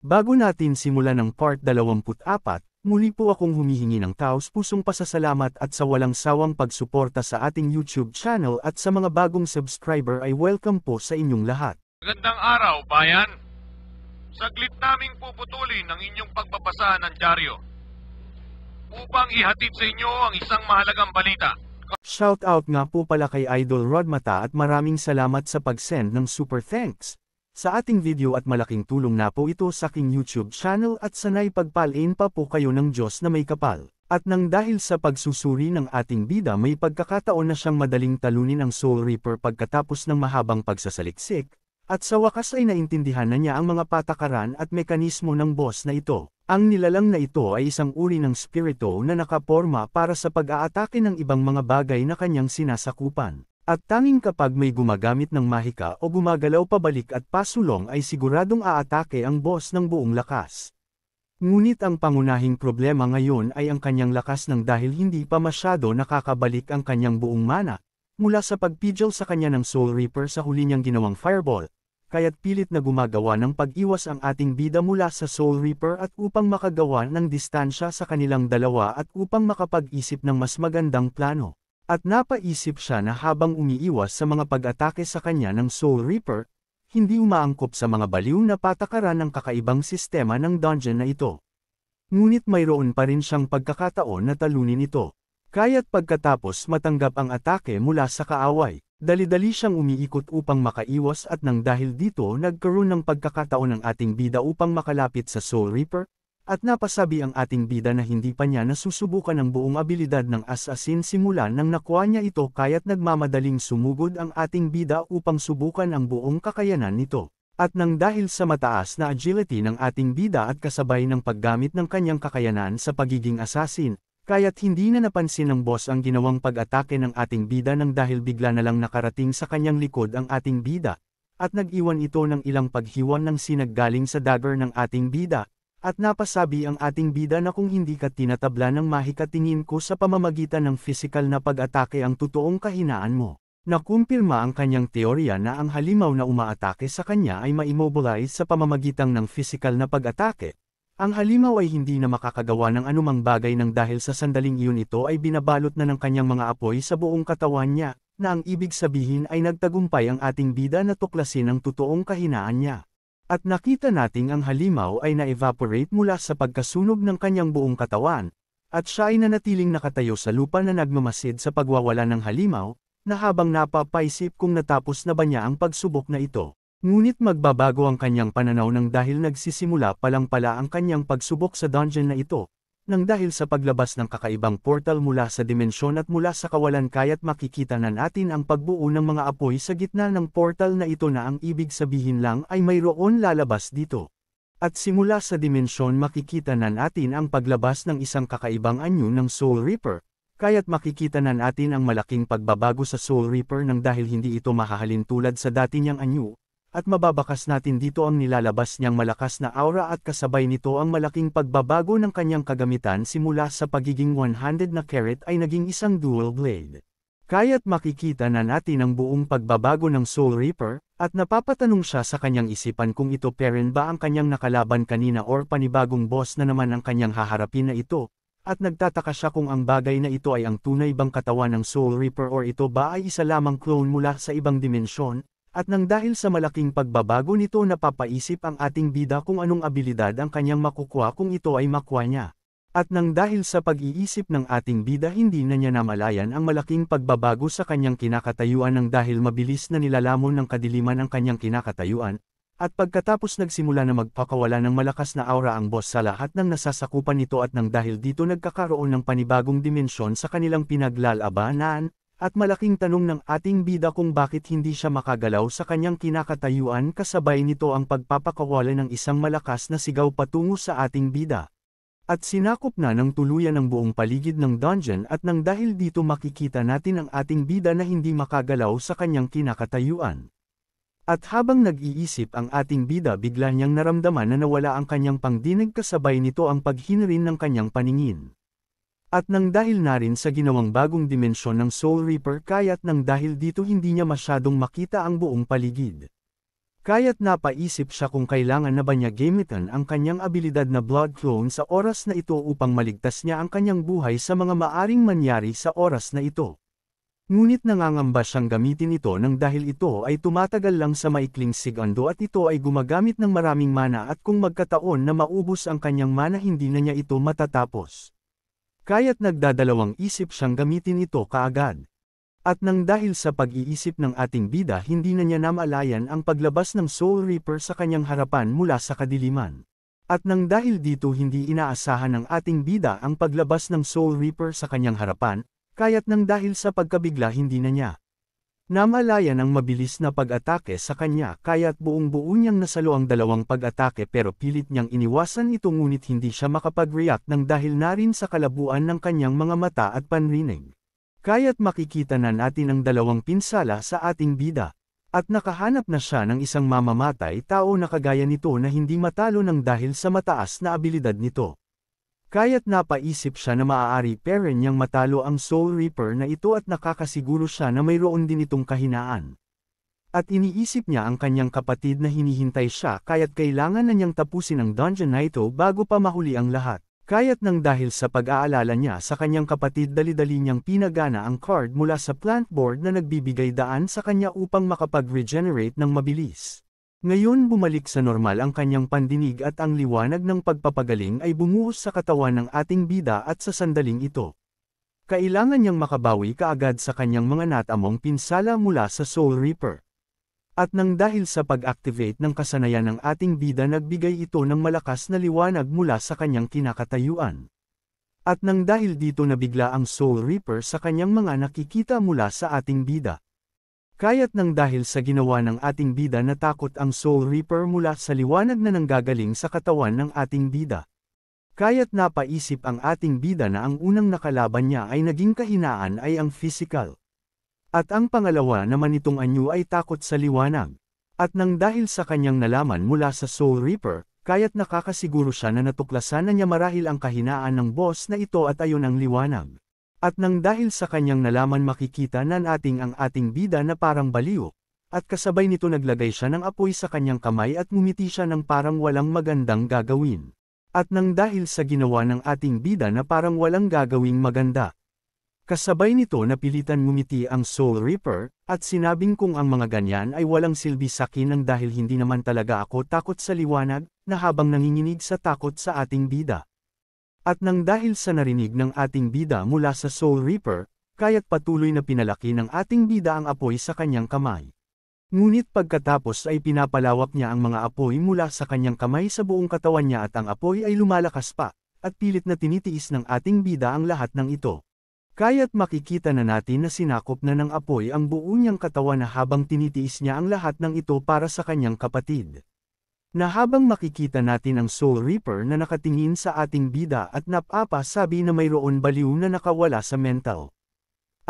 Bago natin simulan ang part 24, muli po akong humihingi ng taos-pusong pasasalamat at sa walang sawang pagsuporta sa ating YouTube channel at sa mga bagong subscriber ay welcome po sa inyong lahat. Magandang araw, bayan. Saglit naming puputulin ang inyong pagbabasa ng dyaryo upang ihatid sa inyo ang isang mahalagang balita. Shoutout nga po pala kay Idol Rodmata at maraming salamat sa pag-send ng super thanks sa ating video at malaking tulong na po ito sa aking YouTube channel at sanay pagpalain pa po kayo ng Diyos na may kapal. At nang dahil sa pagsusuri ng ating bida may pagkakataon na siyang madaling talunin ang Soul Reaper pagkatapos ng mahabang pagsasaliksik, at sa wakas ay naintindihan na niya ang mga patakaran at mekanismo ng boss na ito. Ang nilalang na ito ay isang uri ng spirito na nakaporma para sa pag-aatake ng ibang mga bagay na kanyang sinasakupan. At tanging kapag may gumagamit ng mahika o gumagalaw pabalik at pasulong ay siguradong aatake ang boss ng buong lakas. Ngunit ang pangunahing problema ngayon ay ang kanyang lakas ng dahil hindi pa masyado nakakabalik ang kanyang buong mana, mula sa pagpigil sa kanya ng Soul Reaper sa huli niyang ginawang fireball, kaya't pilit na gumagawa ng pag-iwas ang ating bida mula sa Soul Reaper at upang makagawa ng distansya sa kanilang dalawa at upang makapag-isip ng mas magandang plano. At napaisip siya na habang umiiwas sa mga pag-atake sa kanya ng Soul Reaper, hindi umaangkop sa mga baliw na patakaran ng kakaibang sistema ng dungeon na ito. Ngunit mayroon pa rin siyang pagkakataon na talunin ito. Kaya't pagkatapos matanggap ang atake mula sa kaaway, dali-dali siyang umiikot upang makaiwas at nang dahil dito nagkaroon ng pagkakataon ng ating bida upang makalapit sa Soul Reaper, at napasabi ang ating bida na hindi pa niya nasusubukan ang buong abilidad ng assassin simula nang nakuha niya ito kaya't nagmamadaling sumugod ang ating bida upang subukan ang buong kakayanan nito. At nang dahil sa mataas na agility ng ating bida at kasabay ng paggamit ng kanyang kakayanan sa pagiging assassin, kaya't hindi na napansin ng boss ang ginawang pag-atake ng ating bida nang dahil bigla na lang nakarating sa kanyang likod ang ating bida, at nag-iwan ito ng ilang paghiwan ng sinag galing sa dagger ng ating bida. At napasabi ang ating bida na kung hindi ka tinatabla ng mahika tingin ko sa pamamagitan ng physical na pag-atake ang totoong kahinaan mo. Nakumpirma ang kanyang teorya na ang halimaw na umaatake sa kanya ay ma-immobilize sa pamamagitan ng physical na pag-atake. Ang halimaw ay hindi na makakagawa ng anumang bagay nang dahil sa sandaling iyon ito ay binabalot na ng kanyang mga apoy sa buong katawan niya, na ang ibig sabihin ay nagtagumpay ang ating bida na tuklasin ang totoong kahinaan niya. At nakita nating ang halimaw ay na-evaporate mula sa pagkasunog ng kanyang buong katawan, at siya ay nanatiling nakatayo sa lupa na nagmamasid sa pagwawala ng halimaw, na habang napapaisip kung natapos na ba niya ang pagsubok na ito. Ngunit magbabago ang kanyang pananaw nang dahil nagsisimula pa lang pala ang kanyang pagsubok sa dungeon na ito, nang dahil sa paglabas ng kakaibang portal mula sa dimensyon at mula sa kawalan kaya't makikita na natin ang pagbuo ng mga apoy sa gitna ng portal na ito na ang ibig sabihin lang ay mayroon lalabas dito. At simula sa dimensyon makikita na natin ang paglabas ng isang kakaibang anyo ng Soul Reaper, kaya't makikita na natin ang malaking pagbabago sa Soul Reaper nang dahil hindi ito mahahalin tulad sa dati niyang anyo. At mababakas natin dito ang nilalabas niyang malakas na aura at kasabay nito ang malaking pagbabago ng kanyang kagamitan simula sa pagiging one-handed na carrot ay naging isang dual blade. Kaya't makikita na natin ang buong pagbabago ng Soul Reaper, at napapatanong siya sa kanyang isipan kung ito pa rin ba ang kanyang nakalaban kanina or panibagong boss na naman ang kanyang haharapin na ito, at nagtataka siya kung ang bagay na ito ay ang tunay bang katawan ng Soul Reaper or ito ba ay isa lamang clone mula sa ibang dimensyon. At nang dahil sa malaking pagbabago nito napapaisip ang ating bida kung anong abilidad ang kanyang makukuha kung ito ay makuha niya. At nang dahil sa pag-iisip ng ating bida hindi na niya namalayan ang malaking pagbabago sa kanyang kinakatayuan nang dahil mabilis na nilalamon ng kadiliman ang kanyang kinakatayuan. At pagkatapos nagsimula na magpakawala ng malakas na aura ang boss sa lahat ng nasasakupan nito at nang dahil dito nagkakaroon ng panibagong dimensyon sa kanilang pinaglalabanan. At malaking tanong ng ating bida kung bakit hindi siya makagalaw sa kanyang kinakatayuan kasabay nito ang pagpapakawala ng isang malakas na sigaw patungo sa ating bida. At sinakop na ng tuluyan ang buong paligid ng dungeon at nang dahil dito makikita natin ang ating bida na hindi makagalaw sa kanyang kinakatayuan. At habang nag-iisip ang ating bida bigla niyang naramdaman na nawala ang kanyang pangdinig kasabay nito ang paghinrin ng kanyang paningin. At nang dahil na rin sa ginawang bagong dimensyon ng Soul Reaper kaya't nang dahil dito hindi niya masyadong makita ang buong paligid. Kaya't napaisip siya kung kailangan na ba niya gamitin ang kanyang abilidad na blood clone sa oras na ito upang maligtas niya ang kanyang buhay sa mga maaring mangyari sa oras na ito. Ngunit nangangamba siyang gamitin ito nang dahil ito ay tumatagal lang sa maikling segundo at ito ay gumagamit ng maraming mana at kung magkataon na maubos ang kanyang mana hindi na niya ito matatapos. Kaya't nagdadalawang isip siyang gamitin ito kaagad. At nang dahil sa pag-iisip ng ating bida hindi na niya namalayan ang paglabas ng Soul Reaper sa kanyang harapan mula sa kadiliman. At nang dahil dito hindi inaasahan ng ating bida ang paglabas ng Soul Reaper sa kanyang harapan, kaya't nang dahil sa pagkabigla hindi na niya namalayan ang mabilis na pag-atake sa kanya kaya't buong-buo niyang nasalo ang dalawang pag-atake pero pilit niyang iniwasan ito ngunit hindi siya makapag-react nang dahil na rin sa kalabuan ng kanyang mga mata at panrinig. Kaya't makikita na natin ang dalawang pinsala sa ating bida. At nakahanap na siya ng isang mamamatay tao na kagaya nito na hindi matalo nang dahil sa mataas na abilidad nito. Kaya't napaisip siya na maaari pa rin niyang matalo ang Soul Reaper na ito at nakakasiguro siya na mayroon din itong kahinaan. At iniisip niya ang kanyang kapatid na hinihintay siya kaya't kailangan na niyang tapusin ang dungeon na ito bago pa mahuli ang lahat. Kaya't nang dahil sa pag-aalala niya sa kanyang kapatid dali-dali niyang pinagana ang card mula sa plant board na nagbibigay daan sa kanya upang makapag-regenerate ng mabilis. Ngayon bumalik sa normal ang kanyang pandinig at ang liwanag ng pagpapagaling ay bumuhos sa katawan ng ating bida at sa sandaling ito. Kailangan niyang makabawi kaagad sa kanyang mga natamong pinsala mula sa Soul Reaper. At nang dahil sa pag-activate ng kasanayan ng ating bida nagbigay ito ng malakas na liwanag mula sa kanyang kinakatayuan. At nang dahil dito nabigla ang Soul Reaper sa kanyang mga nakikita mula sa ating bida. Kaya't nang dahil sa ginawa ng ating bida natakot ang Soul Reaper mula sa liwanag na nanggagaling sa katawan ng ating bida. Kaya't napaisip ang ating bida na ang unang nakalaban niya ay naging kahinaan ay ang physical. At ang pangalawa naman itong anyo ay takot sa liwanag. At nang dahil sa kanyang nalaman mula sa Soul Reaper, kaya't nakakasiguro siya na natuklasan na niya marahil ang kahinaan ng boss na ito at ayon ang liwanag. At nang dahil sa kanyang nalaman makikita na nating ang ating bida na parang baliw, at kasabay nito naglagay siya ng apoy sa kanyang kamay at ngumiti siya ng parang walang magandang gagawin. At nang dahil sa ginawa ng ating bida na parang walang gagawing maganda. Kasabay nito napilitan ngumiti ang Soul Reaper, at sinabing kung ang mga ganyan ay walang silbi sa akin nang dahil hindi naman talaga ako takot sa liwanag, na habang nanginginig sa takot sa ating bida. At nang dahil sa narinig ng ating bida mula sa Soul Reaper, kaya't patuloy na pinalaki ng ating bida ang apoy sa kanyang kamay. Ngunit pagkatapos ay pinapalawak niya ang mga apoy mula sa kanyang kamay sa buong katawan niya at ang apoy ay lumalakas pa, at pilit na tinitiis ng ating bida ang lahat ng ito. Kaya't makikita na natin na sinakop na ng apoy ang buo niyang katawan na habang tinitiis niya ang lahat ng ito para sa kanyang kapatid. Na habang makikita natin ang Soul Reaper na nakatingin sa ating bida at napapasabi na mayroon baliw na nakawala sa mental.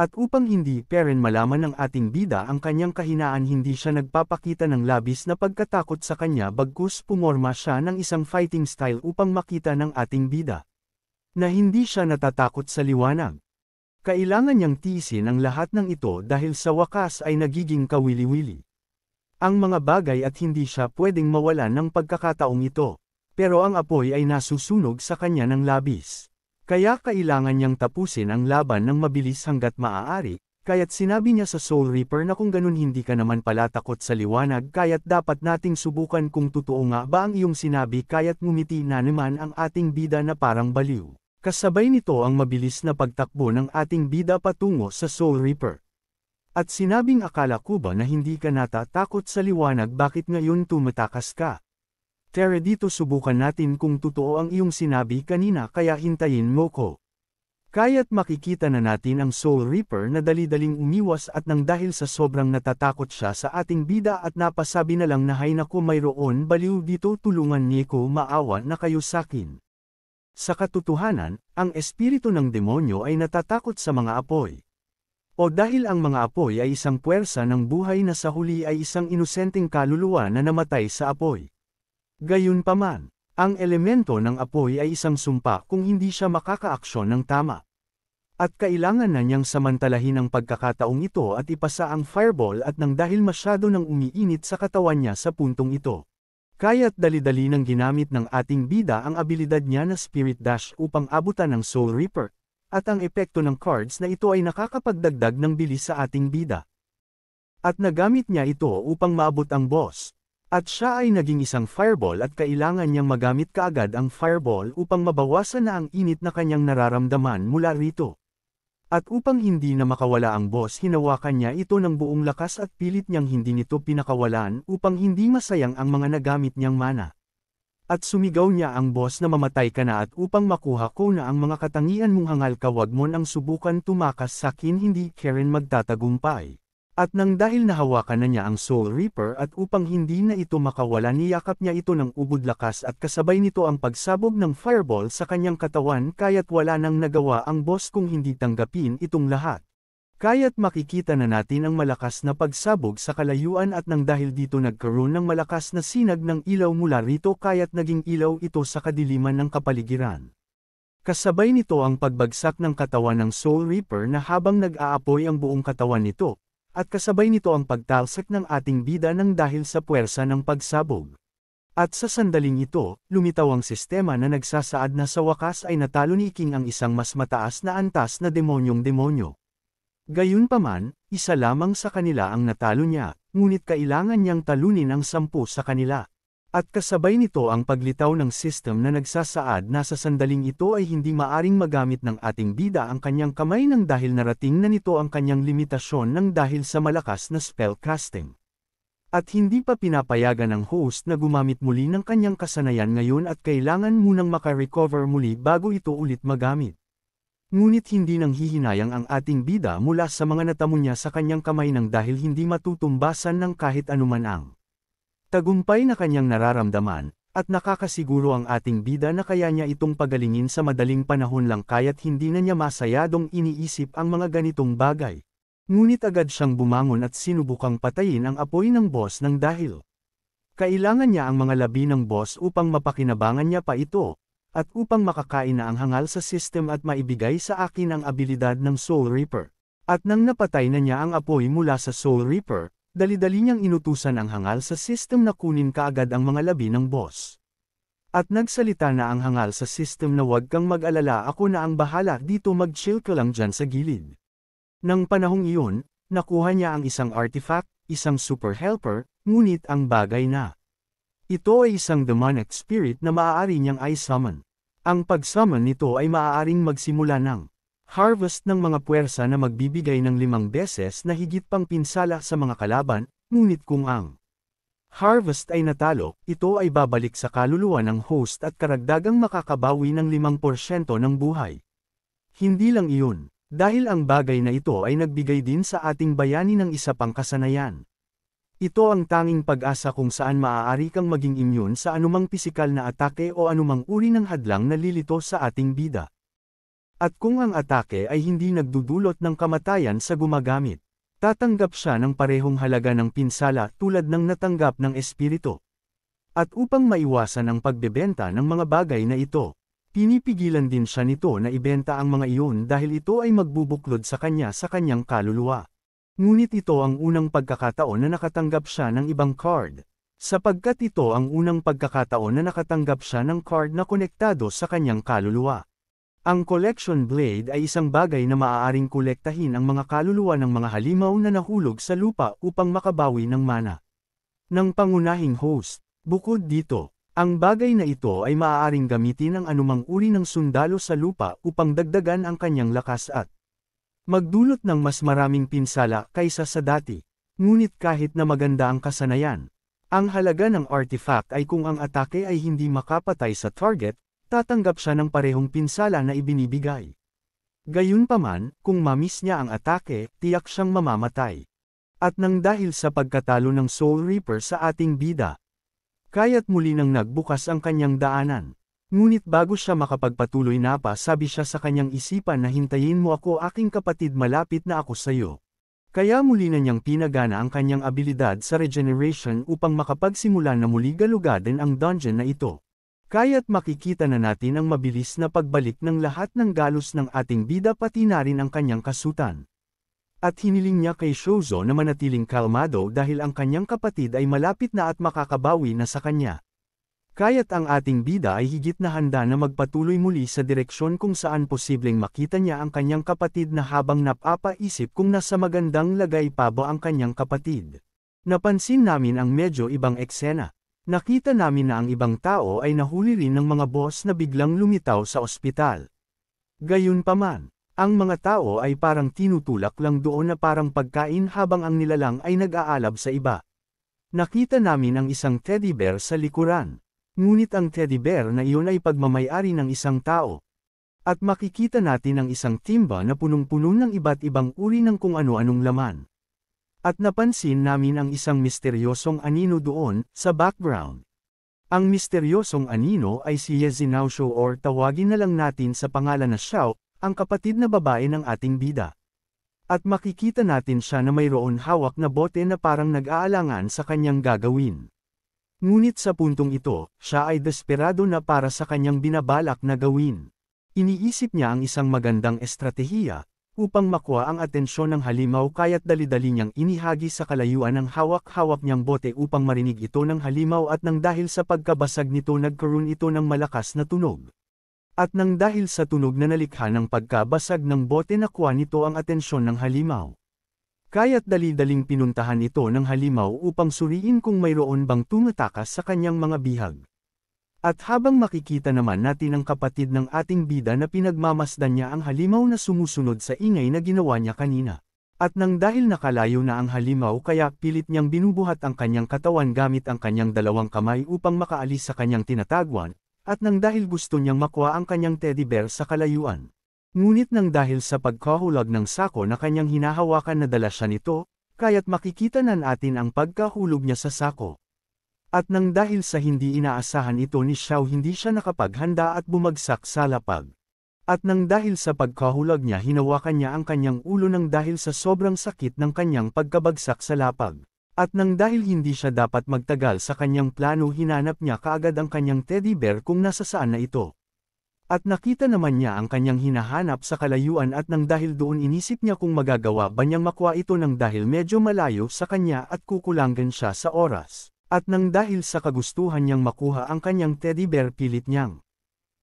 At upang hindi pa rin malaman ng ating bida ang kanyang kahinaan hindi siya nagpapakita ng labis na pagkatakot sa kanya bagkus pumorma siya ng isang fighting style upang makita ng ating bida. Na hindi siya natatakot sa liwanag. Kailangan niyang tiisin ang lahat ng ito dahil sa wakas ay nagiging kawili-wili. Ang mga bagay at hindi siya pwedeng mawalan ng pagkakataong ito. Pero ang apoy ay nasusunog sa kanya ng labis. Kaya kailangan niyang tapusin ang laban ng mabilis hanggat maaari, kaya't sinabi niya sa Soul Reaper na kung ganun hindi ka naman pala takot sa liwanag kaya't dapat nating subukan kung totoo nga ba ang iyong sinabi kaya't ngumiti na naman ang ating bida na parang baliw. Kasabay nito ang mabilis na pagtakbo ng ating bida patungo sa Soul Reaper. At sinabing akala ko ba na hindi ka natatakot sa liwanag bakit ngayon tumatakas ka? Tara dito subukan natin kung totoo ang iyong sinabi kanina kaya hintayin mo ko. Kaya't makikita na natin ang Soul Reaper na dali-daling umiwas at nang dahil sa sobrang natatakot siya sa ating bida at napasabi na lang na hay naku mayroon baliw dito tulungan niyo ko maawa na kayo sakin. Sa katotohanan, ang espiritu ng demonyo ay natatakot sa mga apoy. O dahil ang mga apoy ay isang puwersa ng buhay na sa huli ay isang inosenteng kaluluwa na namatay sa apoy. Gayunpaman, ang elemento ng apoy ay isang sumpa kung hindi siya makakaaksyon ng tama. At kailangan na niyang samantalahin ang pagkakataong ito at ipasa ang fireball at nang dahil masyado nang umiinit sa katawan niya sa puntong ito. Kaya't dali-dali nang ginamit ng ating bida ang abilidad niya na Spirit Dash upang abutan ng Soul Reaper, at ang epekto ng cards na ito ay nakakapagdagdag ng bilis sa ating bida. At nagamit niya ito upang maabot ang boss. At siya ay naging isang fireball at kailangan niyang magamit kaagad ang fireball upang mabawasan na ang init na kanyang nararamdaman mula rito. At upang hindi na makawala ang boss, hinawakan niya ito ng buong lakas at pilit niyang hindi nito pinakawalan upang hindi masayang ang mga nagamit niyang mana. At sumigaw niya ang boss na mamatay ka na at upang makuha ko na ang mga katangian mong hangal ka, wag mo nang subukan tumakas sakin, hindi Karen magtatagumpay. At nang dahil nahawakan na niya ang Soul Reaper at upang hindi na ito makawala, niyakap niya ito ng ubod lakas at kasabay nito ang pagsabog ng fireball sa kanyang katawan, kaya't wala nang nagawa ang boss kung hindi tanggapin itong lahat. Kaya't makikita na natin ang malakas na pagsabog sa kalayuan at nang dahil dito nagkaroon ng malakas na sinag ng ilaw mula rito, kaya't naging ilaw ito sa kadiliman ng kapaligiran. Kasabay nito ang pagbagsak ng katawan ng Soul Reaper na habang nag-aapoy ang buong katawan nito. At kasabay nito ang pagtalsik ng ating bida nang dahil sa puwersa ng pagsabog. At sa sandaling ito, lumitaw ang sistema na nagsasaad na sa wakas ay natalo ni King ang isang mas mataas na antas na demonyong-demonyo. Gayunpaman, isa lamang sa kanila ang natalo niya, ngunit kailangan niyang talunin ang 10 sa kanila. At kasabay nito ang paglitaw ng system na nagsasaad na sa sandaling ito ay hindi maaring magamit ng ating bida ang kanyang kamay nang dahil narating na nito ang kanyang limitasyon nang dahil sa malakas na spell casting. At hindi pa pinapayagan ng host na gumamit muli ng kanyang kasanayan ngayon at kailangan munang makarecover muli bago ito ulit magamit. Ngunit hindi nang hihinayang ang ating bida mula sa mga natamo niya sa kanyang kamay nang dahil hindi matutumbasan ng kahit anuman ang tagumpay na kanyang nararamdaman, at nakakasiguro ang ating bida na kaya niya itong pagalingin sa madaling panahon lang, kaya't hindi na niya masayadong iniisip ang mga ganitong bagay. Ngunit agad siyang bumangon at sinubukang patayin ang apoy ng boss nang dahil kailangan niya ang mga labi ng boss upang mapakinabangan niya pa ito, at upang makakain na ang hangal sa system at maibigay sa akin ang abilidad ng Soul Reaper. At nang napatay na niya ang apoy mula sa Soul Reaper, dali-dali niyang inutusan ang hangal sa system na kunin kaagad ang mga labi ng boss. At nagsalita na ang hangal sa system na wag kang mag-alala, ako na ang bahala dito, mag-chill ka lang dyan sa gilid. Nang panahong iyon, nakuha niya ang isang artifact, isang super helper, ngunit ang bagay na ito ay isang demonic spirit na maaari niyang i-summon. Ang pag-summon nito ay maaaring magsimula ng harvest ng mga puwersa na magbibigay ng 5 beses na higit pang pinsala sa mga kalaban, ngunit kung ang harvest ay natalo, ito ay babalik sa kaluluwa ng host at karagdagang makakabawi ng 5% ng buhay. Hindi lang iyon, dahil ang bagay na ito ay nagbigay din sa ating bayani ng isa pang kasanayan. Ito ang tanging pag-asa kung saan maaari kang maging immune sa anumang pisikal na atake o anumang uri ng hadlang na lilito sa ating bida. At kung ang atake ay hindi nagdudulot ng kamatayan sa gumagamit, tatanggap siya ng parehong halaga ng pinsala tulad ng natanggap ng espiritu. At upang maiwasan ang pagbebenta ng mga bagay na ito, pinipigilan din siya nito na ibenta ang mga iyon dahil ito ay magbubuklod sa kanyang kaluluwa. Ngunit ito ang unang pagkakataon na nakatanggap siya ng ibang card, sapagkat ito ang unang pagkakataon na nakatanggap siya ng card na konektado sa kanyang kaluluwa. Ang collection blade ay isang bagay na maaaring kolektahin ang mga kaluluwa ng mga halimaw na nahulog sa lupa upang makabawi ng mana ng pangunahing host. Bukod dito, ang bagay na ito ay maaaring gamitin ng anumang uri ng sundalo sa lupa upang dagdagan ang kanyang lakas at magdulot ng mas maraming pinsala kaysa sa dati. Ngunit kahit na maganda ang kasanayan, ang halaga ng artifact ay kung ang atake ay hindi makapatay sa target, tatanggap siya ng parehong pinsala na ibinibigay. Gayunpaman, kung mamiss niya ang atake, tiyak siyang mamamatay. At nang dahil sa pagkatalo ng Soul Reaper sa ating bida, kaya't muli nang nagbukas ang kanyang daanan. Ngunit bago siya makapagpatuloy na pa, sabi siya sa kanyang isipan na hintayin mo ako aking kapatid, malapit na ako sa iyo. Kaya muli na niyang pinagana ang kanyang abilidad sa regeneration upang makapagsimula na muli galugadin ang dungeon na ito. Kaya't makikita na natin ang mabilis na pagbalik ng lahat ng galos ng ating bida pati na rin ang kanyang kasutan. At hiniling niya kay Shozo na manatiling kalmado dahil ang kanyang kapatid ay malapit na at makakabawi na sa kanya. Kaya't ang ating bida ay higit na handa na magpatuloy muli sa direksyon kung saan posibleng makita niya ang kanyang kapatid na habang napapaisip kung nasa magandang lagay pa ba ang kanyang kapatid. Napansin namin ang medyo ibang eksena. Nakita namin na ang ibang tao ay nahuli rin ng mga boss na biglang lumitaw sa ospital. Gayunpaman, ang mga tao ay parang tinutulak lang doon na parang pagkain habang ang nilalang ay nag-aalab sa iba. Nakita namin ang isang teddy bear sa likuran. Ngunit ang teddy bear na iyon ay pagmamayari ng isang tao. At makikita natin ang isang timba na punong-puno ng iba't ibang uri ng kung ano-anong laman. At napansin namin ang isang misteryosong anino doon, sa background. Ang misteryosong anino ay si Yezinao Shou or tawagin na lang natin sa pangalan na Xiao, ang kapatid na babae ng ating bida. At makikita natin siya na mayroon hawak na bote na parang nag-aalangan sa kanyang gagawin. Ngunit sa puntong ito, siya ay desperado na para sa kanyang binabalak na gawin. Iniisip niya ang isang magandang estratehiya, upang makuha ang atensyon ng halimaw kaya't dali-dali niyang inihagi sa kalayuan ang hawak-hawak niyang bote upang marinig ito ng halimaw at nang dahil sa pagkabasag nito nagkaroon ito ng malakas na tunog. At nang dahil sa tunog na nalikha ng pagkabasag ng bote nakuha nito ang atensyon ng halimaw. Kaya't dali-daling pinuntahan ito ng halimaw upang suriin kung mayroon bang tumatakas sa kanyang mga bihag. At habang makikita naman natin ang kapatid ng ating bida na pinagmamasdan niya ang halimaw na sumusunod sa ingay na ginawa niya kanina. At nang dahil nakalayo na ang halimaw kaya pilit niyang binubuhat ang kanyang katawan gamit ang kanyang dalawang kamay upang makaalis sa kanyang tinatagwan, at nang dahil gusto niyang makuha ang kanyang teddy bear sa kalayuan. Ngunit nang dahil sa pagkahulag ng sako na kanyang hinahawakan na dala siya nito, kaya't makikita na natin ang pagkahulog niya sa sako. At nang dahil sa hindi inaasahan ito ni Xiao hindi siya nakapaghanda at bumagsak sa lapag. At nang dahil sa pagkahulag niya hinawakan niya ang kanyang ulo nang dahil sa sobrang sakit ng kanyang pagkabagsak sa lapag. At nang dahil hindi siya dapat magtagal sa kanyang plano hinanap niya kaagad ang kanyang teddy bear kung nasasaan na ito. At nakita naman niya ang kanyang hinahanap sa kalayuan at nang dahil doon inisip niya kung magagawa ba niyang makuha ito nang dahil medyo malayo sa kanya at kukulangan siya sa oras. At nang dahil sa kagustuhan niyang makuha ang kanyang teddy bear pilit niyang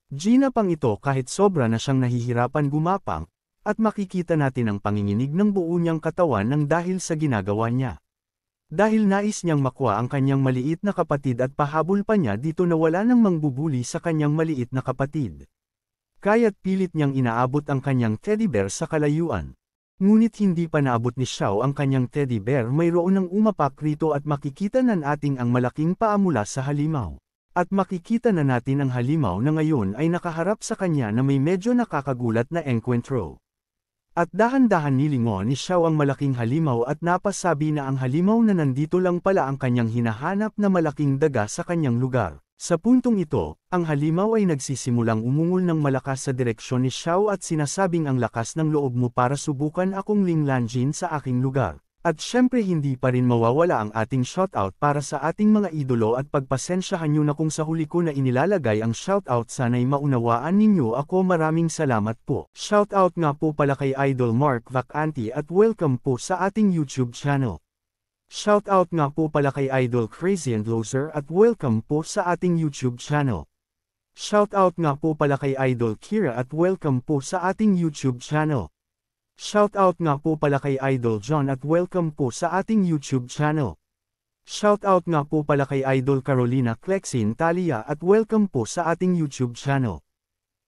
ginapang ito kahit sobra na siyang nahihirapan gumapang, at makikita natin ang panginginig ng buo niyang katawan nang dahil sa ginagawa niya. Dahil nais niyang makuha ang kanyang maliit na kapatid at pahabol pa niya dito na wala nang mangbubuli sa kanyang maliit na kapatid. Kaya't pilit niyang inaabot ang kanyang teddy bear sa kalayuan. Ngunit hindi pa naabot ni Xiao ang kanyang teddy bear mayroon ng umapak rito at makikita na natin ang malaking paa mula sa halimaw. At makikita na natin ang halimaw na ngayon ay nakaharap sa kanya na may medyo nakakagulat na enkwentro. At dahan-dahan nilingon ni Xiao ang malaking halimaw at napasabi na ang halimaw na nandito lang pala ang kanyang hinahanap na malaking daga sa kanyang lugar. Sa puntong ito, ang halimaw ay nagsisimulang umungol ng malakas sa direksyon ni Xiao at sinasabing ang lakas ng loob mo para subukan akong linglanjin sa aking lugar. At syempre hindi pa rin mawawala ang ating shoutout para sa ating mga idolo at pagpasensyahan nyo na kung sa huli ko na inilalagay ang shoutout sana'y maunawaan ninyo ako maraming salamat po. Shoutout nga po pala kay Idol Mark Vacanti at welcome po sa ating YouTube channel. Shoutout nga po pala kay Idol Crazy and Loser at welcome po sa ating YouTube channel. Shoutout nga po pala kay Idol Kira at welcome po sa ating YouTube channel. Shoutout nga po pala kay Idol John at welcome po sa ating YouTube channel. Shoutout nga po pala kay Idol Carolina Clexin Talia at welcome po sa ating YouTube channel.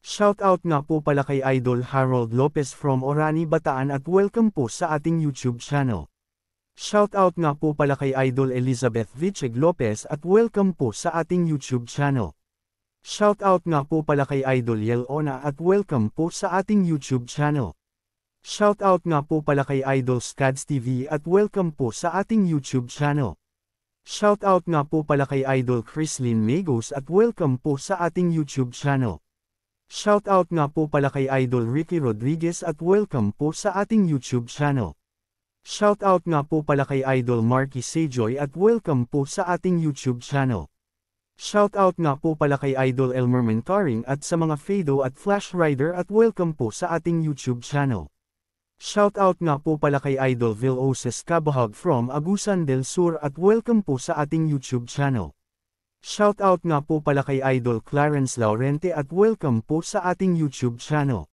Shoutout nga po pala kay Idol Harold Lopez from Orani Bataan at welcome po sa ating YouTube channel. Shoutout nga po pala kay Idol Elizabeth Vicheg Lopez at welcome po sa ating YouTube channel. Shoutout nga po pala kay Idol Yelona at welcome po sa ating YouTube channel. Shoutout nga po pala kay Idol Scads TV at welcome po sa ating YouTube channel. Shoutout nga po pala kay Idol Chrislyn Magos at welcome po sa ating YouTube channel. Shoutout nga po pala kay Idol Ricky Rodriguez at welcome po sa ating YouTube channel. Shoutout nga po pala kay Idol Marky Sejoy at welcome po sa ating YouTube channel. Shoutout nga po pala kay Idol Elmer Mentoring at sa mga Fado at Flash Rider at welcome po sa ating YouTube channel. Shoutout nga po pala kay Idol Viloses Cabahog from Agusan del Sur at welcome po sa ating YouTube channel. Shoutout nga po pala kay Idol Clarence Laurente at welcome po sa ating YouTube channel.